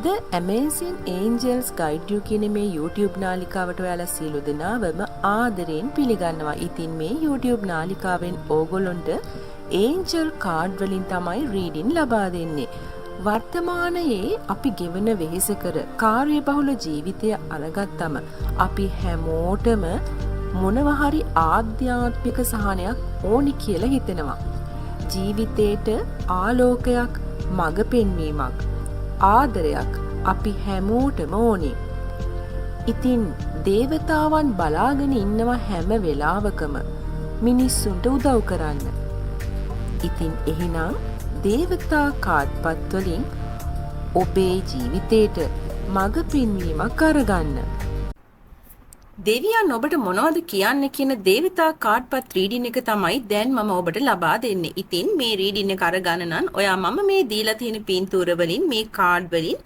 The Amazing Angels Guide You කියන මේ YouTube නාලිකාවට ඔයාලා සියලු දෙනාවම ආදරයෙන් පිළිගන්නවා. ඉතින් මේ YouTube නාලිකාවෙන් ඕගොල්ලන්ට Angel card වලින් තමයි reading ලබා දෙන්නේ. වර්තමානයේ අපි ගෙවන වෙහෙසකර කාර්යබහුල ජීවිතය අරගත්තම අපි හැමෝටම මොනවා හරි ආධ්‍යාත්මික සහනයක් ඕනි කියලා හිතෙනවා. ජීවිතේට ආලෝකයක්, මඟ පෙන්වීමක්, ආදරයක් අපි හැමෝටම ඕනි. ඉතින් දේවතාවන් බලාගෙන ඉන්නවා හැම වෙලාවකම මිනිස්සුන්ට උදව් කරන්න. ඉතින් එහෙනම් දේවතා කාඩ්පත් වලින් ඔබේ ජීවිතේට මඟ පෙන්වීමක් අරගන්න. දෙවියන් ඔබට මොනවද කියන්නේ කියන දේවතා කාඩ්පත් රීඩින් එක තමයි දැන් මම ඔබට ලබා දෙන්නේ. ඉතින් මේ රීඩින් එක අරගන්න නම් ඔයා මම මේ දීලා තියෙන පින්තූර වලින් මේ කාඩ් වලින්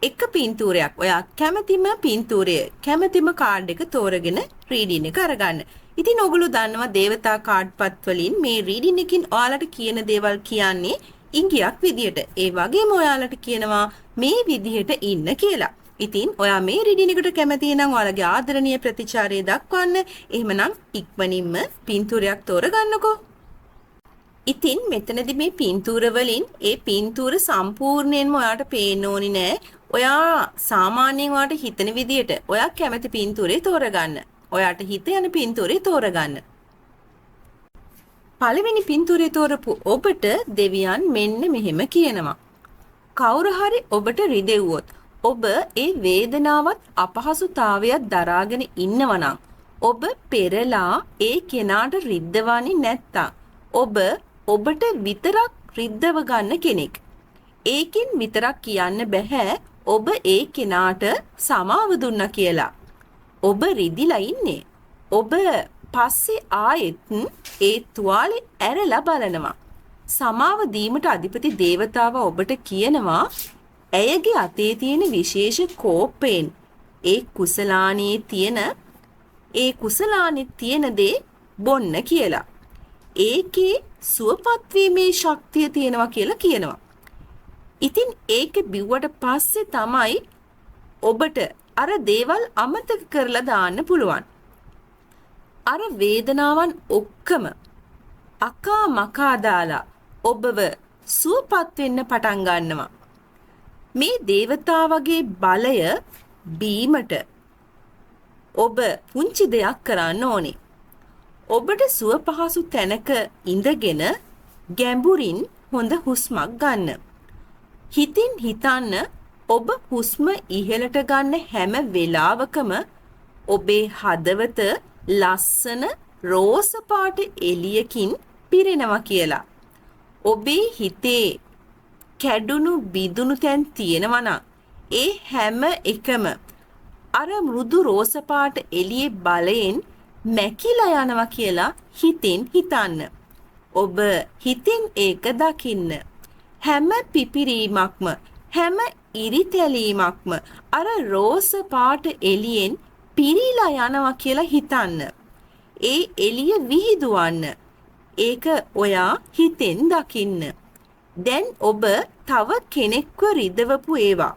එක පින්තූරයක් ඔයා කැමතිම පින්තූරය කැමතිම කාඩ් එක තෝරගෙන රීඩින් එක අරගන්න. ඉතින් ඔයගොල්ලෝ දන්නවා දේවතා කාඩ්පත් වලින් මේ රීඩින් එකකින් ඔයාලට කියන දේවල් කියන්නේ ඉංගියක් විදියට. ඒ වගේම ඔයාලට කියනවා මේ විදියට ඉන්න කියලා. ඉතින් ඔයා මේ රීඩින් එකට කැමති නම් ඔයාලගේ ආදරණීය ප්‍රතිචාරය දක්වන්න. එහෙමනම් ඉක්මනින්ම පින්තූරයක් තෝරගන්නකෝ. ඉතින් මෙතනදී මේ පින්තූර වලින් ඒ පින්තූර සම්පූර්ණයෙන්ම ඔයාට පේන්න ඕනි නෑ. ඔයා සාමාන්‍යයෙන් ඔයාට හිතන විදියට ඔයා කැමති පින්තූරේ තෝරගන්න. ඔයාට හිත යන පින්තූරේ තෝරගන්න. පළවෙනි පින්තූරේ තෝරපු ඔබට දෙවියන් මෙන්න මෙහෙම කියනවා. කවුරු හරි ඔබට රිදෙව්වොත් ඔබ ඒ වේදනාවත් අපහසුතාවයත් දරාගෙන ඉන්නවනම් ඔබ පෙරලා ඒ කෙනාට රිද්දවන්නේ නැත්තම් ඔබට විතරක් රිද්දව ගන්න කෙනෙක්. ඒකින් විතරක් කියන්න බෑ ඔබ ඒ කෙනාට සමාව දුන්නා කියලා. ඔබ රිදිලා ඉන්නේ. ඔබ පස්සේ ආයෙත් ඒ තුවාලේ ඇරලා බලනවා. සමාව දීමට අධිපති දේවතාව ඔබට කියනවා ඇයගේ අතේ තියෙන විශේෂ කෝපයෙන් ඒ කුසලානේ තියෙන දේ බොන්න කියලා. ඒකේ සුවපත් වීමේ ශක්තිය තියෙනවා කියලා කියනවා. ඉතින් ඒක බිව්වට පස්සේ තමයි ඔබට අර දේවල් අමතක කරලා දාන්න පුළුවන්. අර වේදනාවන් ඔක්කම අකා මකා දාලා ඔබව සුවපත් වෙන්න පටන් ගන්නවා. මේ දේවතාවගේ බලය බීමට ඔබ පුංචි දෙයක් කරන්න ඕනේ. ඔබට සුව පහසු තැනක ඉඳගෙන ගැඹුරින් හොඳ හුස්මක් ගන්න. හිතින් හිතන්න ඔබ හුස්ම ඉහළට ගන්න හැම වෙලාවකම ඔබේ හදවත ලස්සන රෝස පාට එළියකින් පිරෙනවා කියලා. ඔබේ හිතේ කැඩුණු බිඳුණු තැන් තියෙනවා නම් ඒ හැම එකම අර මෘදු රෝස පාට එළියේ බලයෙන් මැකිලා යනවා කියලා හිතින් හිතන්න. ඔබ හිතින් ඒක දකින්න. හැම පිපිරීමක්ම හැම ඉරිතැලීමක්ම අර රෝස පාට එළියෙන් පිරීලා යනවා කියලා හිතන්න. ඒ එළිය විහිදුවන්න. ඒක ඔයා හිතෙන් දකින්න. දැන් ඔබ තව කෙනෙක්ව රිදවපු ඒවා.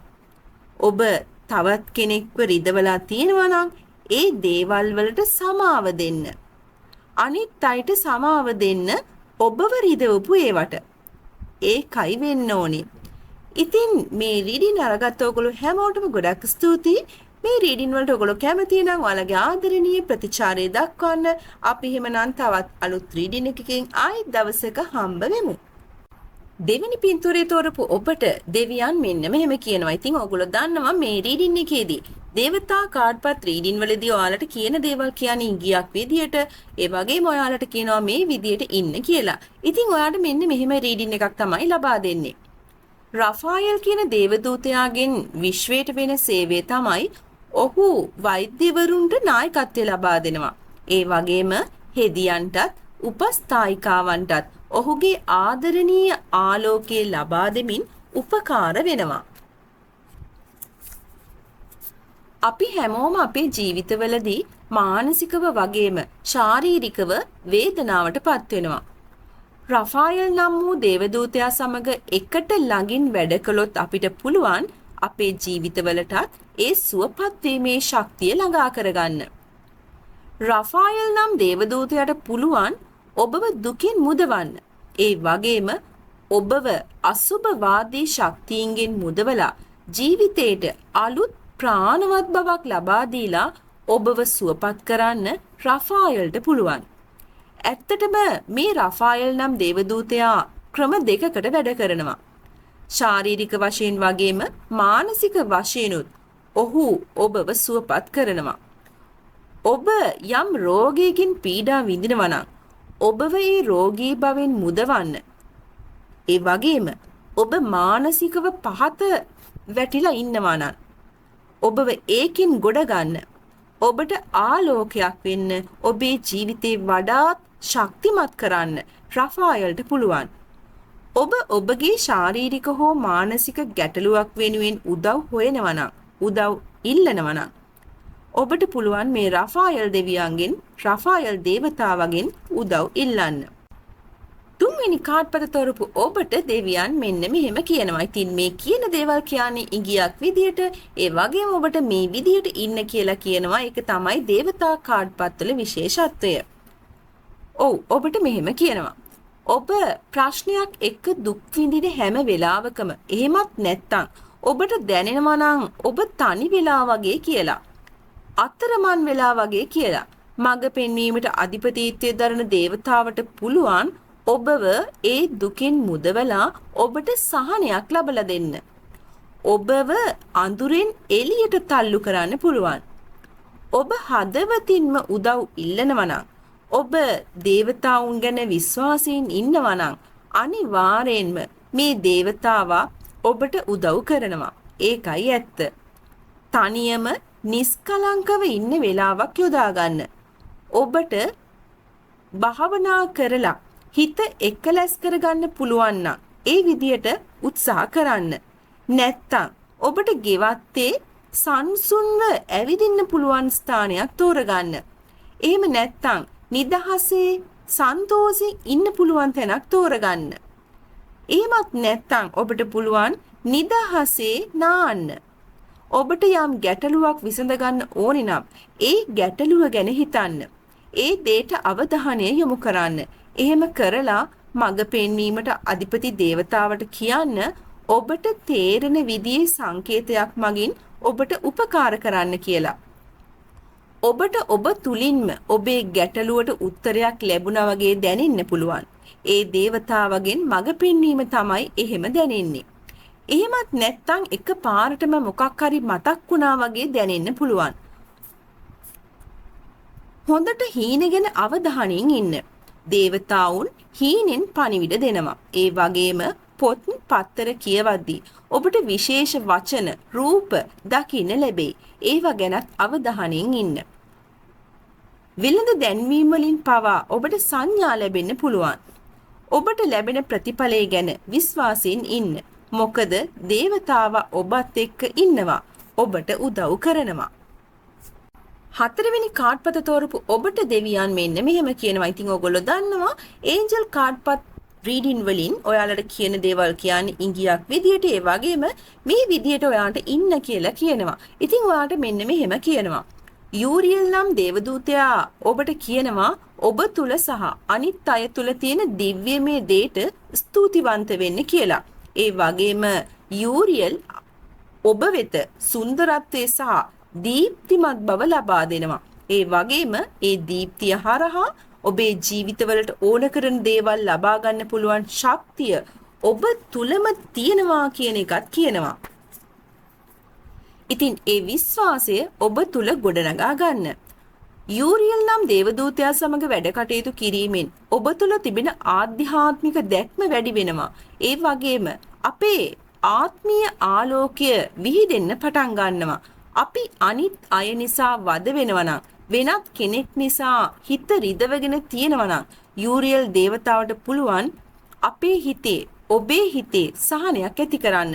ඔබ තවත් කෙනෙක්ව රිදවලා තියෙනවා නම් ඒ දේවල් වලට සමාව දෙන්න. අනිත් අයට සමාව දෙන්න ඔබව රිදවපු ඒවට. ඒකයි වෙන්න ඕනේ. ඉතින් මේ රීඩින් අරගත්ත ඔයගොල්ලෝ හැමෝටම ගොඩක් ස්තුතියි. මේ රීඩින් වලට ඔයගොල්ලෝ කැමති නම් ඔයාලගේ ආදරණීය ප්‍රතිචාරය දක්වන්න. අපි එහෙමනම් තවත් අලුත් රීඩින් එකකින් ආයෙත් දවසක හම්බ වෙමු. දෙවෙනි පින්තූරේ තෝරපු ඔබට දෙවියන් මෙන්න මෙහෙම කියනවා. ඉතින් ඔයගොල්ලෝ දන්නවා මේ රීඩින් එකේදී දේවතා කාඩ්පත් රීඩින් වලදී ඔයාලට කියන දේවල් කියන්නේ ඉංගියක් විදියට, ඒ වගේම ඔයාලට කියනවා මේ විදියට ඉන්න කියලා. ඉතින් ඔයාලට මෙන්න මෙහෙම රීඩින් එකක් තමයි ලබා දෙන්නේ. රෆායල් කියන දේවදූතයාගෙන් විශ්වයට වෙන සේවය තමයි ඔහු වෛද්‍යවරුන්ට නායකත්වය ලබා දෙනවා. ඒ වගේම හෙදියන්ටත් උපස්ථායිකාවන්ටත් ඔහුගේ ආදරණීය ආලෝකය ලබා දෙමින් උපකාර වෙනවා. අපි හැමෝම අපේ ජීවිතවලදී මානසිකව වගේම ශාරීරිකව වේදනාවට පත් වෙනවා. රෆායල් නම් වූ දේවදූතයා සමග එකට ළඟින් වැඩ කළොත් අපිට පුළුවන් අපේ ජීවිතවලටත් ඒ සුවපත් වීමේ ශක්තිය ළඟා කරගන්න. රෆායල් නම් දේවදූතයාට පුළුවන් ඔබව දුකින් මුදවන්න. ඒ වගේම ඔබව අසුභවාදී ශක්තියින්ගෙන් මුදවලා ජීවිතේට අලුත් ප්‍රාණවත් බවක් ලබා දීලා ඔබව සුවපත් කරන්න රෆායල්ට පුළුවන්. ඇත්තටම මේ රෆායල් නම් දේවදූතයා ක්‍රම දෙකකට වැඩ කරනවා. ශාරීරික වශයෙන් වගේම මානසික වශයෙන්ුත් ඔහු ඔබව සුවපත් කරනවා. ඔබ යම් රෝගයකින් පීඩා විඳිනවා නම් ඔබව ඒ රෝගී බවෙන් මුදවන්න. ඒ වගේම ඔබ මානසිකව පහත වැටිලා ඉන්නවා නම් ඔබව ඒකින් ගොඩ ගන්න. ඔබට ආලෝකයක් වෙන්න, ඔබේ ජීවිතේ වඩාත් ශක්තිමත් කරන්න රෆායල්ට පුළුවන්. ඔබ ඔබගේ ශාරීරික හෝ මානසික ගැටලුවක් වෙනුවෙන් උදව් හොයනවා නම්, උදව් ඉල්ලනවා නම් ඔබට පුළුවන් මේ රෆායල් දෙවියන්ගෙන්, රෆායල් දේවතාවගෙන් උදව් ඉල්ලන්න. තුන්වෙනි කාඩ්පත තොරපු ඔබට දෙවියන් මෙන්න මෙහෙම කියනවා. ඉතින් මේ කියන දේවල් කියන්නේ ඉඟියක් විදියට, ඒ වගේම ඔබට මේ විදියට ඉන්න කියලා කියනවා. ඒක තමයි දේවතා කාඩ්පත්වල විශේෂත්වය. ඔව්, ඔබට මෙහෙම කියනවා. ඔබ ප්‍රශ්නයක් එක්ක දුක් විඳින හැම වෙලාවකම, එහෙමත් නැත්තම් ඔබට දැනෙනවා නම් ඔබ තනි වෙලා වගේ කියලා, අතරමං වෙලා වගේ කියලා, මඟ පෙන්වීමට අධිපතිත්වය දරන දේවතාවට පුළුවන් ඔබව ඒ දුකින් මුදවලා ඔබට සහනයක් ලබලා දෙන්න. ඔබව අඳුරෙන් එළියට තල්ලු කරන්න පුළුවන්. ඔබ හදවතින්ම උදව් ඉල්ලනවා නම්, ඔබ දේවතාවුන් ගැන විශ්වාසයෙන් ඉන්නවා නම් අනිවාර්යෙන්ම මේ දේවතාවා ඔබට උදව් කරනවා. ඒකයි ඇත්ත. තනියම නිස්කලංකව ඉන්න වෙලාවක් යොදා ගන්න. ඔබට භාවනා කරලා හිත එකලස් කරගන්න පුළුවන් නම් ඒ විදියට උත්සාහ කරන්න. නැත්තම් ඔබට ගෙවත්තේ සංසුන්ව ඇවිදින්න පුළුවන් ස්ථානයක් තෝරගන්න. එහෙම නැත්තම් නිදහසේ සන්තෝෂයෙන් ඉන්න පුළුවන් තැනක් තෝරගන්න. එහෙමත් නැත්තම් ඔබට පුළුවන් නිදහසේ නාන්න. ඔබට යම් ගැටලුවක් විසඳ ගන්න ඕනේ නම් ඒ ගැටලුව ගැන හිතන්න. ඒ දේට අවධානය යොමු කරන්න. එහෙම කරලා මඟ පෙන්වීමට අධිපති දේවතාවට කියන්න ඔබට තේරෙන විදිහේ සංකේතයක් මගින් ඔබට උපකාර කරන්න කියලා. ඔබට ඔබ තුලින්ම ඔබේ ගැටලුවට උත්තරයක් ලැබුණා වගේ දැනෙන්න පුළුවන්. ඒ දේවතාවගෙන් මඟ පෙන්වීම තමයි එහෙම දැනෙන්නේ. එහෙමත් නැත්නම් එකපාරටම මොකක් හරි මතක් වුණා වගේ දැනෙන්න පුළුවන්. හොඳට හීන ගැන අවධානයෙන් ඉන්න. දේවතාවුන් හීනෙන් පණිවිඩ දෙනවා. ඒ වගේම පොත් පත්තර කියවද්දී ඔබට විශේෂ වචන, රූප දකින්න ලැබේ. ඒවා ගැනත් අවධානයෙන් ඉන්න. විලඳ දැන්වීම වලින් පවා ඔබට සංඥා ලැබෙන්න පුළුවන්. ඔබට ලැබෙන ප්‍රතිඵලය ගැන විශ්වාසයෙන් ඉන්න. මොකද දේවතාවා ඔබත් එක්ක ඉන්නවා. ඔබට උදව් කරනවා. හතරවෙනි කාඩ්පත තෝරපු ඔබට දෙවියන් මෙන්න මෙහෙම කියනවා. ඉතින් ඔයගොල්ලෝ දන්නවා ඒන්ජල් කාඩ්පත් රීඩින් වලින් ඔයාලට කියන දේවල් කියන්නේ ඉඟියක් විදියට, ඒ වගේම මේ විදියට ඔයාලට ඉන්න කියලා කියනවා. ඉතින් ඔයාලට මෙන්න මෙහෙම කියනවා. යූරියල් නම් දේවදූතයා ඔබට කියනවා ඔබ තුල සහ අනිත් අය තුල තියෙන දිව්‍යමය දේට ස්තුතිවන්ත වෙන්න කියලා. ඒ වගේම යූරියල් ඔබ වෙත සුන්දරත්වයේ සහ දීප්තිමත් බව ලබා දෙනවා. ඒ වගේම ඒ දීප්තිය හරහා ඔබේ ජීවිතවලට ඕන කරන දේවල් ලබා ගන්න පුළුවන් ශක්තිය ඔබ තුලම තියෙනවා කියන එකත් කියනවා. ඉතින් ඒ විශ්වාසය ඔබ තුල ගොඩනගා ගන්න. යූරියල් නම් දේවදූතයා සමග වැඩ කටයුතු කිරීමෙන් ඔබ තුල තිබෙන ආධ්‍යාත්මික දැක්ම වැඩි වෙනවා. ඒ වගේම අපේ ආත්මීය ආලෝකය විහිදෙන්න පටන් ගන්නවා. අපි අනිත් අය නිසා වද වෙනවා නම්, වෙනත් කෙනෙක් නිසා හිත රිදවගෙන තියෙනවා නම් යූරියල් දේවතාවට පුළුවන් අපේ හිතේ, ඔබේ හිතේ සහනයක් ඇති කරන්න.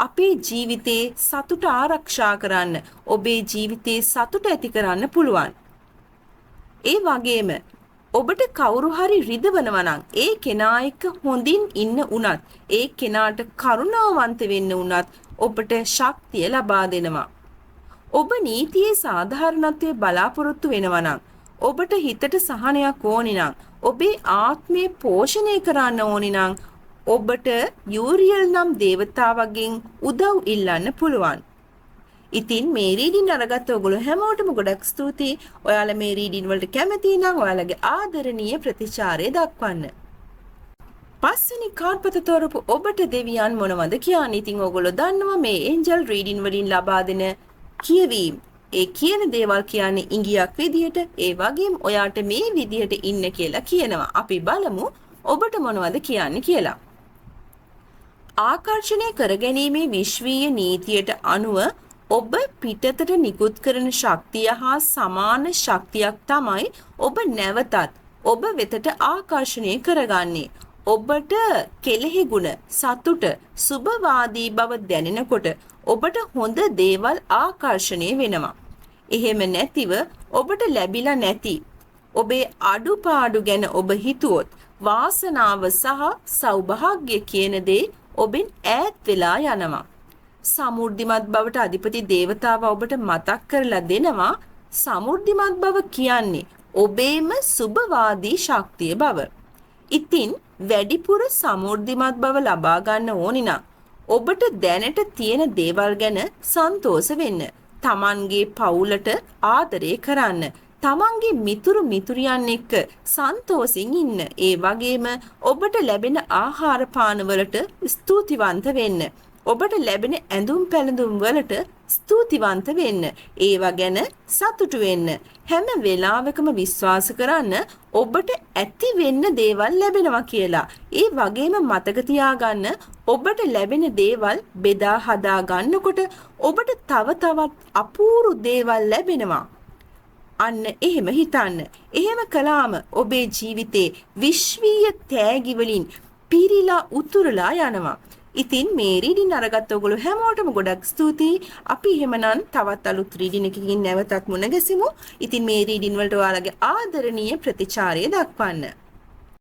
අපේ ජීවිතේ සතුට ආරක්ෂා කරන්න, ඔබේ ජීවිතේ සතුට ඇති කරන්න පුළුවන්. ඒ වගේම ඔබට කවුරු හරි රිදවනවා නම් ඒ කෙනා එක්ක හොඳින් ඉන්න උනත්, ඒ කෙනාට කරුණාවන්ත වෙන්න උනත් ඔබට ශක්තිය ලබා දෙනවා. ඔබ නීතියේ සාධාරණත්වයේ බලාපොරොත්තු වෙනවා නම්, ඔබට හිතට සහනයක් ඕනි නම්, ඔබේ ආත්මය පෝෂණය කරන්න ඕනි නම්, ඔබට යූරියල් නම් දේවතාවගෙන් උදව් ඉල්ලන්න පුළුවන්. ඉතින් මේ රීඩින් අරගත්ත ඔයගොල්ලෝ හැමෝටම ගොඩක් ස්තුතියි. ඔයාලා මේ රීඩින් වලට කැමති නම් ඔයාලගේ ආදරණීය ප්‍රතිචාරය දක්වන්න. පස්වෙනි කාඩ් පත තෝරපු ඔබට දෙවියන් මොනවද කියන්නේ? ඉතින් ඔයගොල්ලෝ දන්නවා මේ ඒන්ජල් රීඩින් වලින් ලබා දෙන කියවීම. ඒ කියන දේවල් කියන්නේ ඉඟියක් විදියට, ඒ වගේම ඔයාට මේ විදියට ඉන්න කියලා කියනවා. අපි බලමු ඔබට මොනවද කියන්නේ කියලා. ආකර්ෂණය කරගැනීමේ විශ්වීය නීතියට අනුව ඔබ පිටතට නිකුත් කරන ශක්තිය හා සමාන ශක්තියක් තමයි ඔබ නැවතත් ඔබ වෙතට ආකර්ෂණය කරගන්නේ. ඔබට කෙලෙහි ගුණ, සතුට, සුබවාදී බව දැනෙනකොට ඔබට හොඳ දේවල් ආකර්ෂණය වෙනවා. එහෙම නැතිව ඔබට ලැබිලා නැති ඔබේ අඩුපාඩු ගැන ඔබ හිතුවොත් වාසනාව සහ සෞභාග්‍ය කියන දේ ඔබෙන් ඈත් වෙලා යනවා. සමෘද්ධිමත් බවට අධිපති දේවතාව ඔබට මතක් කරලා දෙනවා. සමෘද්ධිමත් බව කියන්නේ ඔබේම සුබවාදී ශක්තිය බව. ඉතින් වැඩිපුර සමෘද්ධිමත් බව ලබා ගන්න ඕනි නම් ඔබට දැනට තියෙන දේවල් ගැන සන්තෝෂ වෙන්න. තමන්ගේ පවුලට ආදරය කරන්න. තමන්ගේ මිතුරු මිතුරියන් එක්ක සන්තෝෂෙන් ඉන්න. ඒ වගේම ඔබට ලැබෙන ආහාර පාන වලට ස්තුතිවන්ත වෙන්න. ඔබට ලැබෙන ඇඳුම් පැළඳුම් වලට ස්තුතිවන්ත වෙන්න. ඒවා ගැන සතුටු වෙන්න. හැම වෙලාවකම විශ්වාස කරන්න ඔබට ඇති වෙන්න දේවල් ලැබෙනවා කියලා. ඒ වගේම මතක තියාගන්න ඔබට ලැබෙන දේවල් බෙදා හදා ගන්නකොට ඔබට තව තවත් අපූර්ව දේවල් ලැබෙනවා. අන්න එහෙම හිතන්න. එහෙම කළාම ඔබේ ජීවිතේ විශ්වීය තෑගි වලින් පිරීලා උතුරලා යනවා. ඉතින් මේ රීඩින් අරගත්ත ඔයගොල්ලෝ හැමෝටම ගොඩක් ස්තුතියි. අපි එහෙමනම් තවත් අලුත් රීඩින් එකකින් නැවතත් මුණ ගැසෙමු. ඉතින් මේ රීඩින් වලට ඔයාලගේ ආදරණීය ප්‍රතිචාරය දක්වන්න.